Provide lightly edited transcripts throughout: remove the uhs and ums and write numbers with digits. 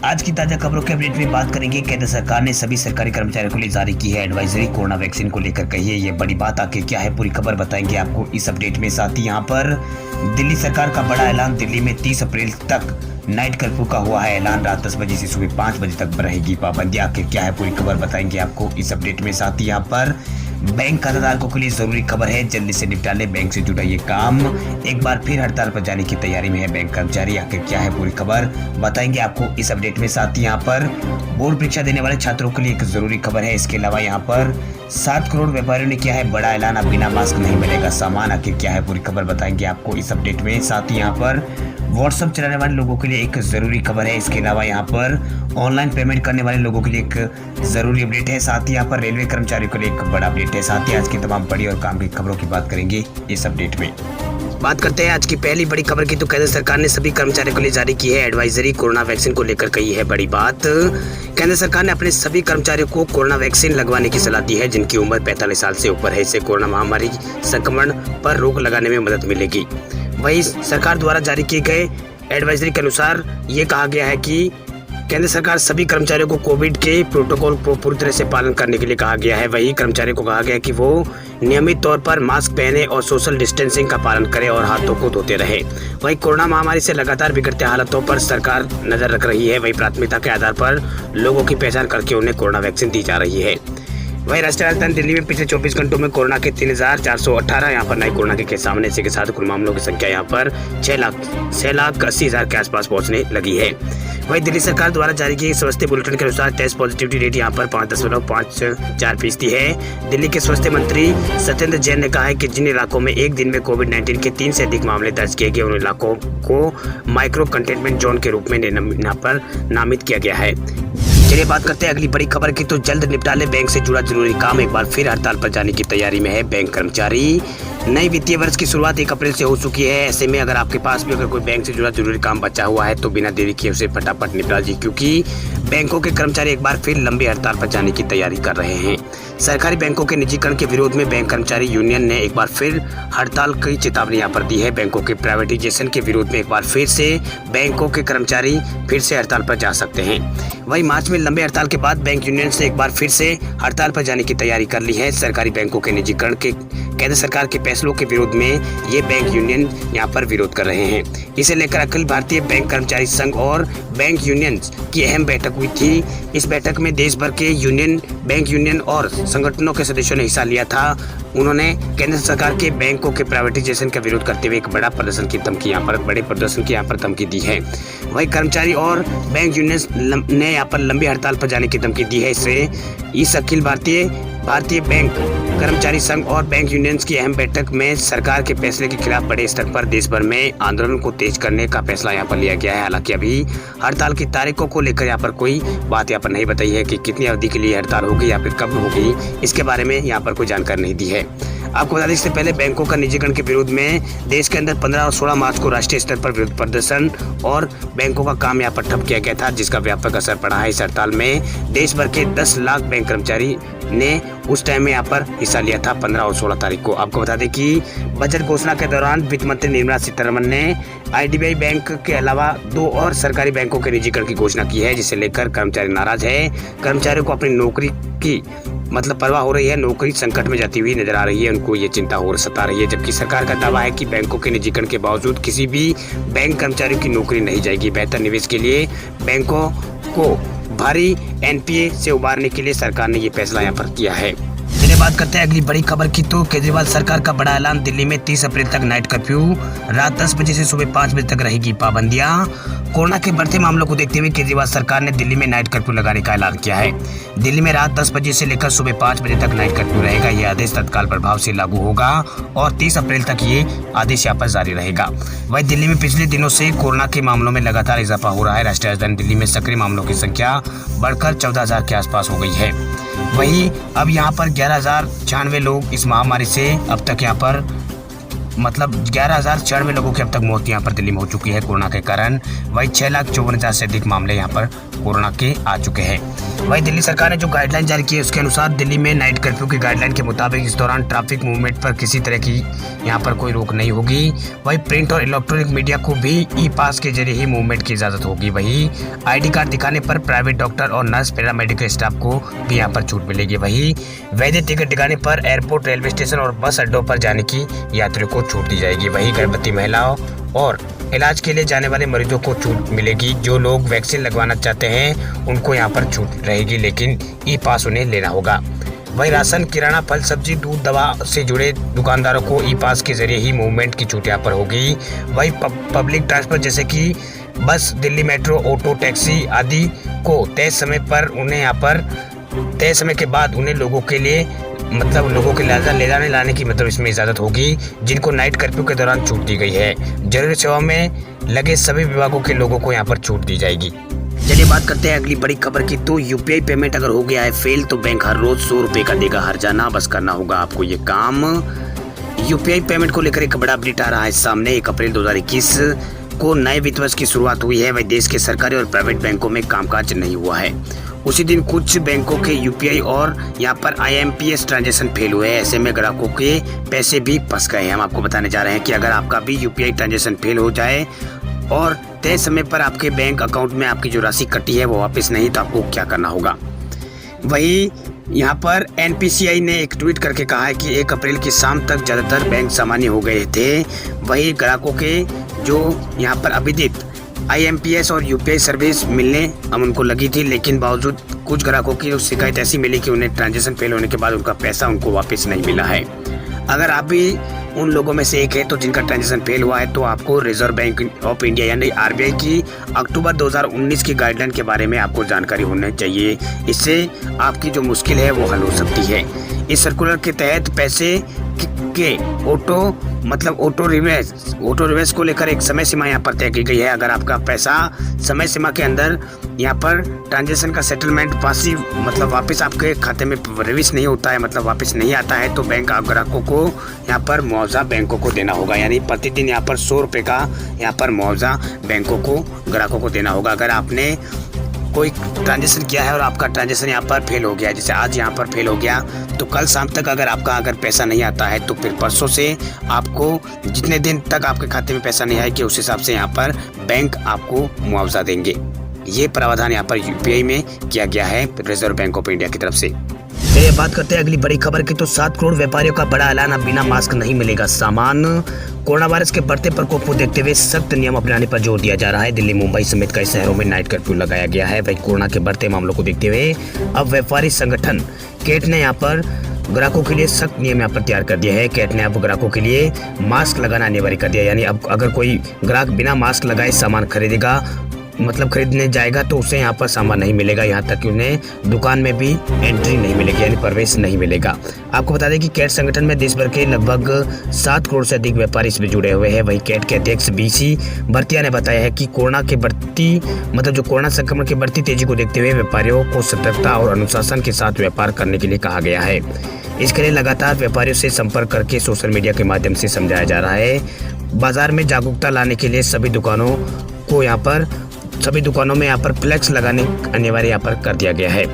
आज की ताजा खबरों के अपडेट में बात करेंगे। केंद्र सरकार ने सभी सरकारी कर्मचारियों के लिए जारी की है एडवाइजरी। कोरोना वैक्सीन को लेकर कही है ये बड़ी बात। आखिर क्या है पूरी खबर बताएंगे आपको इस अपडेट में। साथ ही यहाँ पर दिल्ली सरकार का बड़ा ऐलान। दिल्ली में 30 अप्रैल तक नाइट कर्फ्यू का हुआ है ऐलान। रात 10 बजे से सुबह 5 बजे तक रहेगी पाबंदी। आखिर क्या है पूरी खबर बताएंगे आपको इस अपडेट में। साथ ही यहाँ पर बैंक खाताधारकों के लिए जरूरी खबर है, जल्दी से निपटा ले बैंक से जुड़ा ये काम। एक बार फिर हड़ताल पर जाने की तैयारी में है बैंक कर्मचारी। आखिर क्या है पूरी खबर बताएंगे आपको इस अपडेट में। साथ ही यहाँ पर बोर्ड परीक्षा देने वाले छात्रों के लिए एक जरूरी खबर है। इसके अलावा यहाँ पर 7 करोड़ व्यापारियों ने किया है बड़ा ऐलान, अब बिना मास्क नहीं मिलेगा सामान। आखिर क्या है पूरी खबर बताएंगे आपको इस अपडेट में। साथ ही यहाँ पर व्हाट्सएप चलाने वाले लोगों के लिए एक जरूरी खबर है। इसके अलावा यहाँ पर ऑनलाइन पेमेंट करने वाले लोगों के लिए एक जरूरी अपडेट है। साथ ही यहाँ पर रेलवे कर्मचारियों के लिए एक बड़ा अपडेट है। साथ ही आज की तमाम बड़ी और काम की खबरों की बात करेंगे इस अपडेट में। बात करते हैं आज की पहली बड़ी खबर की, तो केंद्र सरकार ने सभी कर्मचारियों के लिए जारी की है एडवाइजरी। कोरोना वैक्सीन को लेकर कही है बड़ी बात। केंद्र सरकार ने अपने सभी कर्मचारियों को कोरोना वैक्सीन लगवाने की सलाह दी है जिनकी उम्र 45 साल से ऊपर है। इससे कोरोना महामारी संक्रमण पर रोक लगाने में मदद मिलेगी। वहीं सरकार द्वारा जारी किए गए एडवाइजरी के अनुसार ये कहा गया है कि केंद्र सरकार सभी कर्मचारियों को कोविड के प्रोटोकॉल को पूरी तरह से पालन करने के लिए कहा गया है। वहीं कर्मचारियों को कहा गया है कि वो नियमित तौर पर मास्क पहने और सोशल डिस्टेंसिंग का पालन करें और हाथों को धोते रहे। वहीं कोरोना महामारी से लगातार बिगड़ते हालातों पर सरकार नजर रख रही है। वहीं प्राथमिकता के आधार पर लोगों की पहचान करके उन्हें कोरोना वैक्सीन दी जा रही है। वहीं राष्ट्रीय राजधानी दिल्ली में पिछले 24 घंटों में कोरोना के 3,418 यहाँ पर नए कोरोना के केस सामने से के साथ कुल मामलों की संख्या यहाँ पर 6,80,000 के आसपास पहुंचने लगी है। वहीं दिल्ली सरकार द्वारा जारी किए स्वास्थ्य बुलेटिन के अनुसार टेस्ट पॉजिटिविटी रेट यहाँ पर 5.54% है। दिल्ली के स्वास्थ्य मंत्री सत्येंद्र जैन ने कहा है कि जिन इलाकों में एक दिन में कोविड-19 के 3 से अधिक मामले दर्ज किए गए उन इलाकों को माइक्रो कंटेनमेंट जोन के रूप में यहाँ पर नामित किया गया है। चलिए बात करते हैं अगली बड़ी खबर की, तो जल्द निपटा ले बैंक से जुड़ा जरूरी काम। एक बार फिर हड़ताल पर जाने की तैयारी में है बैंक कर्मचारी। नई वित्तीय वर्ष की शुरुआत 1 अप्रैल से हो चुकी है। ऐसे में अगर आपके पास भी अगर कोई बैंक से जुड़ा जरूरी काम बचा हुआ है तो बिना देरी किए उसे फटाफट निपटा लीजिए, क्योंकि बैंकों के कर्मचारी एक बार फिर लंबी हड़ताल पर जाने की तैयारी कर रहे हैं। सरकारी बैंकों के निजीकरण के विरोध में बैंक कर्मचारी यूनियन ने एक बार फिर हड़ताल की चेतावनी यहाँ पर दी है। बैंकों के प्राइवेटाइजेशन के विरोध में एक बार फिर से बैंकों के कर्मचारी फिर से हड़ताल पर जा सकते हैं। वहीं मार्च में लंबे हड़ताल के बाद बैंक यूनियन से एक बार फिर से हड़ताल पर जाने की तैयारी कर ली है। सरकारी बैंकों के निजीकरण के केंद्र सरकार के फैसलों के विरोध में ये बैंक यूनियन यहाँ पर विरोध कर रहे हैं। इसे लेकर अखिल भारतीय बैंक कर्मचारी संघ और बैंक यूनियन की अहम बैठक हुई थी। इस बैठक में देश भर के यूनियन, बैंक यूनियन और संगठनों के सदस्यों ने हिस्सा लिया था। उन्होंने केंद्र सरकार के बैंकों के प्राइवेटाइजेशन का विरोध करते हुए एक बड़े प्रदर्शन की धमकी दी है। वहीं कर्मचारी और बैंक यूनियन ने यहाँ पर लंबी हड़ताल पर जाने की धमकी दी है। इस अखिल भारतीय बैंक कर्मचारी संघ और बैंक यूनियंस की अहम बैठक में सरकार के फैसले के खिलाफ बड़े स्तर पर देश भर में आंदोलन को तेज करने का फैसला यहाँ पर लिया गया है। हालांकि अभी हड़ताल की तारीखों को लेकर यहाँ पर कोई बात यहाँ पर नहीं बताई है कि कितनी अवधि के लिए हड़ताल होगी या फिर कब होगी। इसके बारे में यहाँ पर कोई जानकारी नहीं दी है। आपको बता दें इससे पहले बैंकों का निजीकरण के विरोध में देश के अंदर 15 और 16 मार्च को राष्ट्रीय स्तर पर विरोध प्रदर्शन और बैंकों का काम यहाँ पर ठप किया गया था, जिसका व्यापक असर पड़ा है। इस हड़ताल में देश भर के 10 लाख बैंक कर्मचारी ने उस टाइम में यहाँ पर हिस्सा लिया था 15 और 16 तारीख को। आपको बता दें कि बजट घोषणा के दौरान वित्त मंत्री निर्मला सीतारमण ने IDBI बैंक के अलावा 2 और सरकारी बैंकों के निजीकरण की घोषणा की है, जिसे लेकर कर्मचारी नाराज है। कर्मचारियों को अपनी नौकरी की परवाह हो रही है, नौकरी संकट में जाती हुई नजर आ रही है, उनको ये चिंता और सता रही है। जबकि सरकार का दावा है कि बैंकों के निजीकरण के बावजूद किसी भी बैंक कर्मचारियों की नौकरी नहीं जाएगी। बेहतर निवेश के लिए बैंकों को भारी NPA से उबारने के लिए सरकार ने ये फैसला यहाँ पर किया है। चलिए बात करते हैं अगली बड़ी खबर की, तो केजरीवाल सरकार का बड़ा ऐलान। दिल्ली में 30 अप्रैल तक नाइट कर्फ्यू, रात 10 बजे से सुबह 5 बजे तक रहेगी पाबंदियां। कोरोना के बढ़ते मामलों को देखते हुए केजरीवाल सरकार ने दिल्ली में नाइट कर्फ्यू लगाने का ऐलान किया है। दिल्ली में रात 10 बजे से लेकर सुबह 5 बजे तक नाइट कर्फ्यू रहेगा। यह आदेश तत्काल प्रभाव से लागू होगा और 30 अप्रैल तक ये आदेश यहाँ पर जारी रहेगा। वहीं दिल्ली में पिछले दिनों से कोरोना के मामलों में लगातार इजाफा हो रहा है। राष्ट्रीय राजधानी दिल्ली में सक्रिय मामलों की संख्या बढ़कर 14,000 के आसपास हो गई है। वहीं अब यहाँ पर 11,096 लोग इस महामारी से अब तक यहाँ पर 11,096 लोगों की अब तक मौत यहाँ पर दिल्ली में हो चुकी है कोरोना के कारण। वहीं 6,54,000 से अधिक मामले यहाँ पर कोरोना के आ चुके हैं। वहीं दिल्ली सरकार ने जो गाइडलाइन जारी की है उसके अनुसार दिल्ली में नाइट कर्फ्यू की गाइडलाइन के मुताबिक इस दौरान ट्रैफिक मूवमेंट पर किसी तरह की यहाँ पर कोई रोक नहीं होगी। वहीं प्रिंट और इलेक्ट्रॉनिक मीडिया को भी ई पास के जरिए ही मूवमेंट की इजाजत होगी। वहीं ID कार्ड दिखाने पर प्राइवेट डॉक्टर और नर्स, पैरामेडिकल स्टाफ को भी यहाँ पर छूट मिलेगी। वहीं वैध टिकट दिखाने पर एयरपोर्ट, रेलवे स्टेशन और बस अड्डों पर जाने की यात्रियों को छूट दी जाएगी। वहीं गर्भवती महिलाओं और इलाज के लिए जाने वाले मरीजों को छूट मिलेगी। जो लोग वैक्सीन लगवाना चाहते हैं उनको यहाँ पर छूट रहेगी, लेकिन ई पास उन्हें लेना होगा। वहीं राशन, किराना, फल, सब्जी, दूध, दवा से जुड़े दुकानदारों को ई पास के जरिए ही मूवमेंट की छूट यहाँ पर होगी। वहीं पब्लिक ट्रांसपोर्ट जैसे कि बस, दिल्ली मेट्रो, ऑटो, टैक्सी आदि को तय समय पर उन्हें यहाँ पर तय समय के बाद उन्हें लोगों के ले जाने लाने की इसमें इजाज़त होगी, जिनको नाइट कर्फ्यू के दौरान छूट दी गई है। जरूरी सेवा में लगे सभी विभागों के लोगों को यहाँ पर छूट दी जाएगी। चलिए बात करते हैं अगली बड़ी खबर की। तो UPI पेमेंट अगर हो गया है फेल तो बैंक हर रोज 100 रुपये का देगा हर्जाना। बस करना होगा आपको ये काम। UPI पेमेंट को लेकर एक बड़ा अपडेट आ रहा है सामने। 1 अप्रैल 2021 को नए वित्त वर्ष की शुरुआत हुई है। वही देश के सरकारी और प्राइवेट बैंकों में कामकाज नहीं हुआ है। उसी दिन कुछ बैंकों के UPI और यहाँ पर IMPS ट्रांजैक्शन फेल हुए हैं। ऐसे में ग्राहकों के पैसे भी फंस गए हैं। हम आपको बताने जा रहे हैं कि अगर आपका भी UPI ट्रांजैक्शन फेल हो जाए और तय समय पर आपके बैंक अकाउंट में आपकी जो राशि कटी है वो वापस नहीं, तो आपको क्या करना होगा। वही यहाँ पर NPCI ने एक ट्वीट करके कहा है कि 1 अप्रैल की शाम तक ज़्यादातर बैंक सामान्य हो गए थे। वही ग्राहकों के जो यहाँ पर अभिदित IMPS और UPI सर्विस मिलने अब उनको लगी थी, लेकिन बावजूद कुछ ग्राहकों की शिकायत ऐसी मिली कि उन्हें ट्रांजैक्शन फेल होने के बाद उनका पैसा उनको वापस नहीं मिला है। अगर आप भी उन लोगों में से एक है तो जिनका ट्रांजैक्शन फेल हुआ है, तो आपको रिजर्व बैंक ऑफ इंडिया यानी RBI की अक्टूबर 2019 की गाइडलाइन के बारे में आपको जानकारी होनी चाहिए। इससे आपकी जो मुश्किल है वो हल हो सकती है। इस सर्कुलर के तहत पैसे के ऑटो रिवर्स को लेकर एक समय सीमा यहाँ पर तय की गई है। अगर आपका पैसा समय सीमा के अंदर यहाँ पर ट्रांजैक्शन का सेटलमेंट वापस आपके खाते में रिवर्स नहीं होता है, वापस नहीं आता है, तो बैंक ग्राहकों को यहाँ पर मुआवजा बैंकों को देना होगा। यानी प्रतिदिन यहाँ पर 100 रुपये का यहाँ पर मुआवजा बैंकों को ग्राहकों को देना होगा। अगर आपने कोई ट्रांजैक्शन किया है और आपका ट्रांजैक्शन यहाँ पर फेल हो गया, जैसे आज यहाँ पर फेल हो गया, तो कल शाम तक अगर पैसा नहीं आता है तो फिर परसों से आपको जितने दिन तक आपके खाते में पैसा नहीं आएगा उस हिसाब से यहाँ पर बैंक आपको मुआवजा देंगे। ये प्रावधान यहाँ पर UPI में किया गया है रिजर्व बैंक ऑफ इंडिया की तरफ से। चलिए बात करते हैं अगली बड़ी खबर की। तो 7 करोड़ व्यापारियों का बड़ा ऐलान, अब बिना मास्क नहीं मिलेगा सामान। कोरोना वायरस के बढ़ते प्रकोप को देखते हुए सख्त नियम अपनाने पर जोर दिया जा रहा है। दिल्ली, मुंबई समेत कई शहरों में नाइट कर्फ्यू लगाया गया है। वही कोरोना के बढ़ते मामलों को देखते हुए अब व्यापारी संगठन कैट ने यहाँ पर ग्राहकों के लिए सख्त नियम यहाँ पर तैयार कर दिया है। कैट ने अब ग्राहकों के लिए मास्क लगाना अनिवार्य कर दिया। यानी अब अगर कोई ग्राहक बिना मास्क लगाए सामान खरीदने जाएगा तो उसे यहाँ पर सामान नहीं मिलेगा, यहाँ तक कि उन्हें दुकान में भी एंट्री नहीं मिलेगी, यानी प्रवेश नहीं मिलेगा। आपको बता दें कि कैट संगठन में देश भर के लगभग 7 करोड़ से अधिक व्यापारी इसमें जुड़े हुए हैं। वहीं कैट के अध्यक्ष BC भरतिया ने बताया है कि कोरोना संक्रमण की बढ़ती तेजी को देखते हुए व्यापारियों को सतर्कता और अनुशासन के साथ व्यापार करने के लिए कहा गया है। इसके लिए लगातार व्यापारियों से संपर्क करके सोशल मीडिया के माध्यम से समझाया जा रहा है। बाजार में जागरूकता लाने के लिए सभी दुकानों में यहाँ पर फ्लैक्स लगाने अनिवार्य यहाँ पर कर दिया गया है।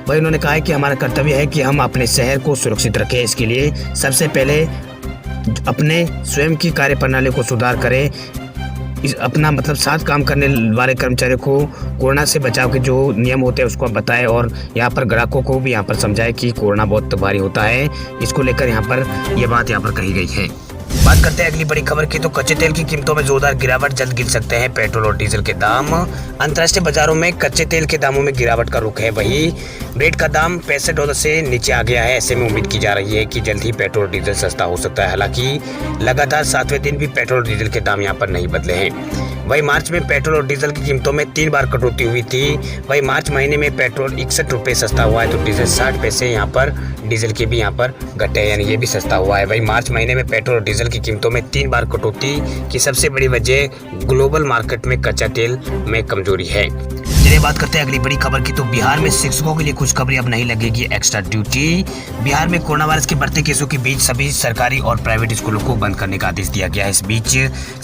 वही उन्होंने कहा है कि हमारा कर्तव्य है कि हम अपने शहर को सुरक्षित रखें। इसके लिए सबसे पहले अपने स्वयं की कार्य प्रणाली को सुधार करें। साथ काम करने वाले कर्मचारियों को कोरोना से बचाव के जो नियम होते हैं उसको बताएं और यहाँ पर ग्राहकों को भी यहाँ पर समझाएं कि कोरोना बहुत भारी होता है। इसको लेकर यहाँ पर ये बात यहाँ पर कही गई है। बात करते हैं अगली बड़ी खबर की। तो कच्चे तेल की कीमतों में जोरदार गिरावट, जल्द गिर सकते हैं पेट्रोल और डीजल के दाम। अंतर्राष्ट्रीय बाजारों में कच्चे तेल के दामों में गिरावट का रुख है। वहीं ब्रेड का दाम $65 से नीचे आ गया है। ऐसे में उम्मीद की जा रही है कि जल्द ही पेट्रोल और डीजल सस्ता हो सकता है। हालांकि लगातार 7वें दिन भी पेट्रोल और डीजल के दाम यहाँ पर नहीं बदले हैं। वहीं मार्च में पेट्रोल और डीजल की कीमतों में 3 बार कटौती हुई थी। वहीं मार्च महीने में पेट्रोल 61 रुपये सस्ता हुआ है, तो डीजल 60 पैसे यहाँ पर डीजल के भी यहाँ पर घटे, यानी ये भी सस्ता हुआ है। वहीं मार्च महीने में पेट्रोल और डीजल की की कीमतों में 3 बार कटौती की सबसे बड़ी वजह ग्लोबल मार्केट में कच्चा तेल में कमजोरी है। चलिए बात करते हैं अगली बड़ी खबर की। तो बिहार में शिक्षकों के लिए खुशखबरी, अब नहीं लगेगी एक्स्ट्रा ड्यूटी। बिहार में कोरोना वायरस के बढ़ते केसों के बीच सभी सरकारी और प्राइवेट स्कूलों को बंद करने का आदेश दिया गया है। इस बीच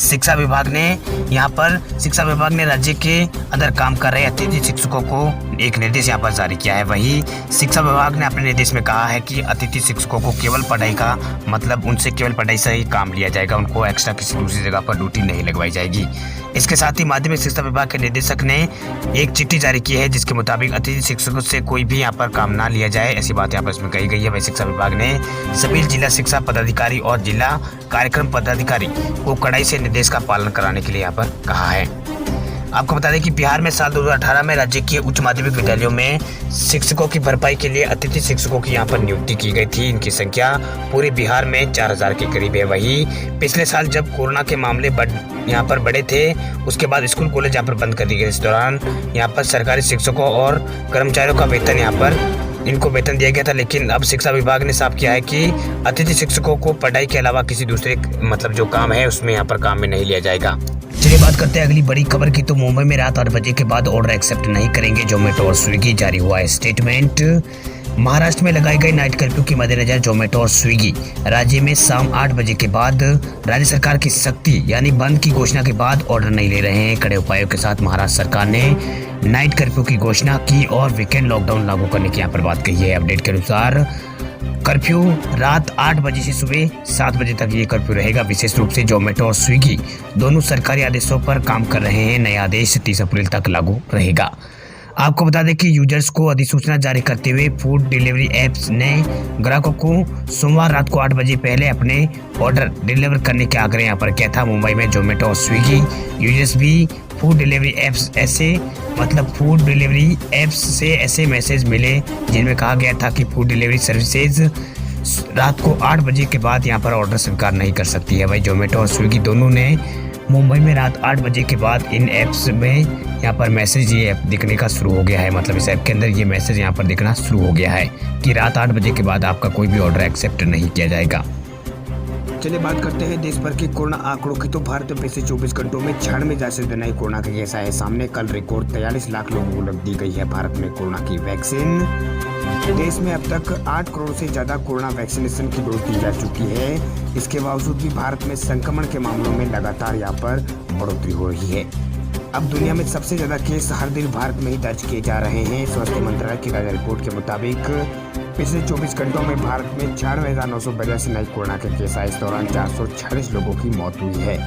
शिक्षा विभाग ने राज्य के अंदर काम कर रहे अतिथि शिक्षकों को एक निर्देश यहाँ पर जारी किया है। वहीं शिक्षा विभाग ने अपने निर्देश में कहा है कि अतिथि शिक्षकों को केवल पढ़ाई का मतलब उनसे केवल पढ़ाई से ही काम लिया जाएगा, उनको एक्स्ट्रा किसी दूसरी जगह पर ड्यूटी नहीं लगवाई जाएगी। इसके साथ ही माध्यमिक शिक्षा विभाग के निदेशक ने एक चिट्ठी जारी की है जिसके मुताबिक अतिथि शिक्षकों से कोई भी यहाँ पर काम ना लिया जाए, ऐसी बात यहाँ पर इसमें कही गई है। वही शिक्षा विभाग ने सभी जिला शिक्षा पदाधिकारी और जिला कार्यक्रम पदाधिकारी को कड़ाई से निर्देश का पालन कराने के लिए यहाँ पर कहा है। आपको बता दें कि बिहार में साल 2018 में राज्य के उच्च माध्यमिक विद्यालयों में शिक्षकों की भरपाई के लिए अतिथि शिक्षकों की यहाँ पर नियुक्ति की गई थी। इनकी संख्या पूरे बिहार में 4000 के करीब है। वहीं पिछले साल जब कोरोना के मामले यहाँ पर बढ़े थे, उसके बाद स्कूल कॉलेज यहाँ पर बंद कर दिए गए। इस दौरान यहाँ पर सरकारी शिक्षकों और कर्मचारियों का वेतन यहाँ पर इनको वेतन दिया गया था, लेकिन अब शिक्षा विभाग ने साफ किया है कि अतिथि शिक्षकों को पढ़ाई के अलावा किसी दूसरे जो काम है उसमें यहाँ पर काम में नहीं लिया जाएगा। चलिए बात करते हैं अगली बड़ी खबर की। तो मुंबई में रात 8 बजे के बाद ऑर्डर एक्सेप्ट नहीं करेंगे जोमेटो और स्विगी, जारी हुआ है स्टेटमेंट। महाराष्ट्र में लगाई गई नाइट कर्फ्यू के मद्देनजर जोमेटो और स्विगी राज्य में शाम 8 बजे के बाद राज्य सरकार की सख्ती यानी बंद की घोषणा के बाद ऑर्डर नहीं ले रहे हैं। कड़े उपायों के साथ महाराष्ट्र सरकार ने नाइट कर्फ्यू की घोषणा की और वीकेंड लॉकडाउन लागू करने की यहाँ पर बात कही है। अपडेट के अनुसार कर्फ्यू रात 8 बजे से सुबह 7 बजे तक ये कर्फ्यू रहेगा। विशेष रूप से जोमेटो और स्विगी दोनों सरकारी आदेशों पर काम कर रहे हैं। नया आदेश 30 अप्रैल तक लागू रहेगा। आपको बता दें कि यूजर्स को अधिसूचना जारी करते हुए फूड डिलीवरी ऐप्स ने ग्राहकों को सोमवार रात को 8 बजे पहले अपने ऑर्डर डिलीवर करने के आग्रह यहाँ पर किया था। मुंबई में जोमेटो और स्विगी यूजर्स भी फूड डिलीवरी ऐप्स से ऐसे मैसेज मिले जिनमें कहा गया था कि फूड डिलीवरी सर्विसेज रात को 8 बजे के बाद यहाँ पर ऑर्डर स्वीकार नहीं कर सकती है। भाई जोमेटो और स्विगी दोनों ने मुंबई में रात 8 बजे के बाद इन ऐप्स में यहाँ पर मैसेज ये ऐप दिखने का शुरू हो गया है। मतलब इस ऐप के अंदर ये मैसेज यहाँ पर दिखना शुरू हो गया है कि रात 8 बजे के बाद आपका कोई भी ऑर्डर एक्सेप्ट नहीं किया जाएगा। चलिए बात करते हैं देश भर के कोरोना आंकड़ों की। तो भारत में पिछले 24 घंटों में 96 से नए कोरोना के केस आए सामने। कल रिकॉर्ड 43 लाख लोगों को लग दी गई है भारत में कोरोना की वैक्सीन। देश में अब तक 8 करोड़ से ज्यादा कोरोना वैक्सीनेशन की डोज दी जा चुकी है। इसके बावजूद भी भारत में संक्रमण के मामलों में लगातार यहाँ पर बढ़ोतरी हो रही है। अब दुनिया में सबसे ज्यादा केस हर दिन भारत में ही दर्ज किए जा रहे हैं। स्वास्थ्य मंत्रालय की ताजा रिपोर्ट के मुताबिक पिछले 24 घंटों में भारत में 96,982 नए कोरोना के केस आए। इस दौरान 446 लोगों की मौत हुई है।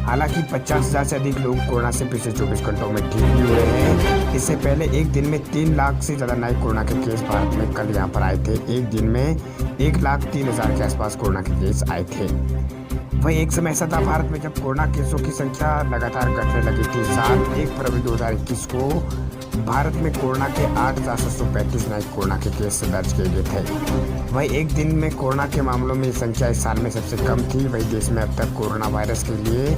हालांकि 50,000 से अधिक लोग कोरोना से पिछले 24 घंटों में ठीक भी हुए हैं। इससे पहले एक दिन में 3 लाख से ज़्यादा नए कोरोना के केस भारत में कल यहाँ पर आए थे। एक दिन में 1,03,000 के आसपास कोरोना के केस आए थे। वही एक समय ऐसा था भारत में जब कोरोना केसों की संख्या लगातार घटने लगी थी। साल 1 फरवरी 2021 को भारत में कोरोना के 8,735 नए कोरोना के केस दर्ज किए गए थे। वही एक दिन में कोरोना के मामलों में संख्या इस साल में सबसे कम थी। वही देश में अब तक कोरोना वायरस के लिए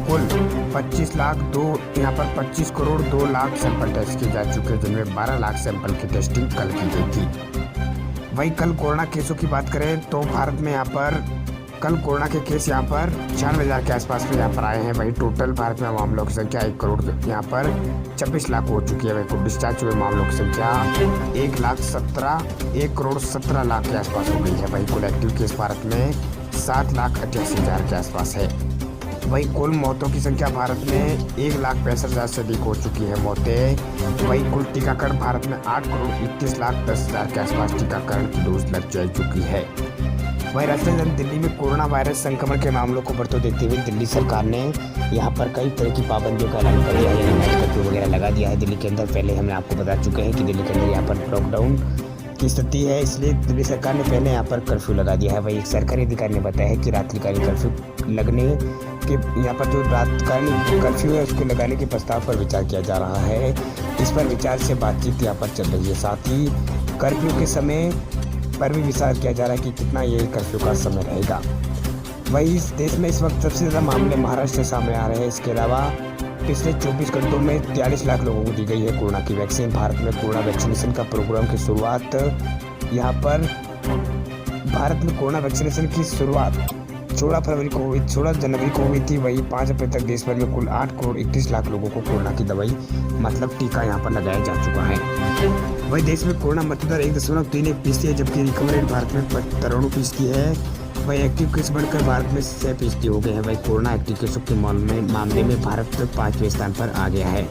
कुल 25 करोड़ 2 लाख सैंपल टेस्ट किए जा चुके हैं, जिनमें 12 लाख सैंपल की टेस्टिंग कल की गई थी। वही कल कोरोना केसों की बात करें तो भारत में यहाँ पर कल कोरोना के केस यहाँ पर 96,000 के आसपास में यहाँ पर आए हैं। वही टोटल भारत में मामलों की संख्या 1 करोड़ यहाँ पर 26 लाख हो चुकी है। वही कुल डिस्चार्ज हुए मामलों की संख्या 1 करोड़ 17 लाख के आसपास हो गई है। वही कुल एक्टिव केस भारत में 7,88,000 के आसपास है। वही कुल मौतों की संख्या भारत में 1,65,000 से अधिक हो चुकी है मौतें। वही कुल टीकाकरण भारत में 8 करोड़ 31,10,000 के आसपास टीकाकरण की डोज लग जा चुकी है। वहीं राजधानी दिल्ली में कोरोना वायरस संक्रमण के मामलों को बढ़ते देखते हुए दिल्ली सरकार ने यहाँ पर कई तरह की पाबंदियों का ऐलान कर दिया है, यानी नाइट कर्फ्यू वगैरह लगा दिया है दिल्ली के अंदर। पहले हमने आपको बता चुके हैं कि दिल्ली के अंदर यहाँ पर लॉकडाउन की स्थिति है, इसलिए दिल्ली सरकार ने पहले यहाँ पर कर्फ्यू लगा दिया है। वही एक सरकारी अधिकारी ने बताया है कि रात्रिकालीन कर्फ्यू लगने के यहाँ पर जो रात्रिकालीन कर्फ्यू है उसको लगाने के प्रस्ताव पर विचार किया जा रहा है। इस पर विचार से बातचीत यहाँ पर चल रही है। साथ ही कर्फ्यू के समय पर भी विचार किया जा रहा है कि कितना ये कर्फ्यू का समय रहेगा। वही इस देश में इस वक्त सबसे ज़्यादा मामले महाराष्ट्र से सामने आ रहे हैं। इसके अलावा पिछले 24 घंटों में 43 लाख लोगों को दी गई है कोरोना की वैक्सीन। भारत में कोरोना वैक्सीनेशन का प्रोग्राम की शुरुआत यहाँ पर भारत में कोरोना वैक्सीनेशन की शुरुआत 16 जनवरी को हुई थी। वही 5 अप्रैल तक देश भर में कुल 8 करोड़ 31 लाख लोगों को कोरोना की दवाई मतलब टीका यहाँ पर लगाया जा चुका है। वही देश में कोरोना मृत्यु दर 1.31% है, जबकि रिकवरी रेट भारत में 93% है। वही एक्टिव केस बढ़कर भारत में 6% हो गए हैं। वही कोरोना एक्टिव केसों के मामले में भारत 5वें स्थान पर आ गया है।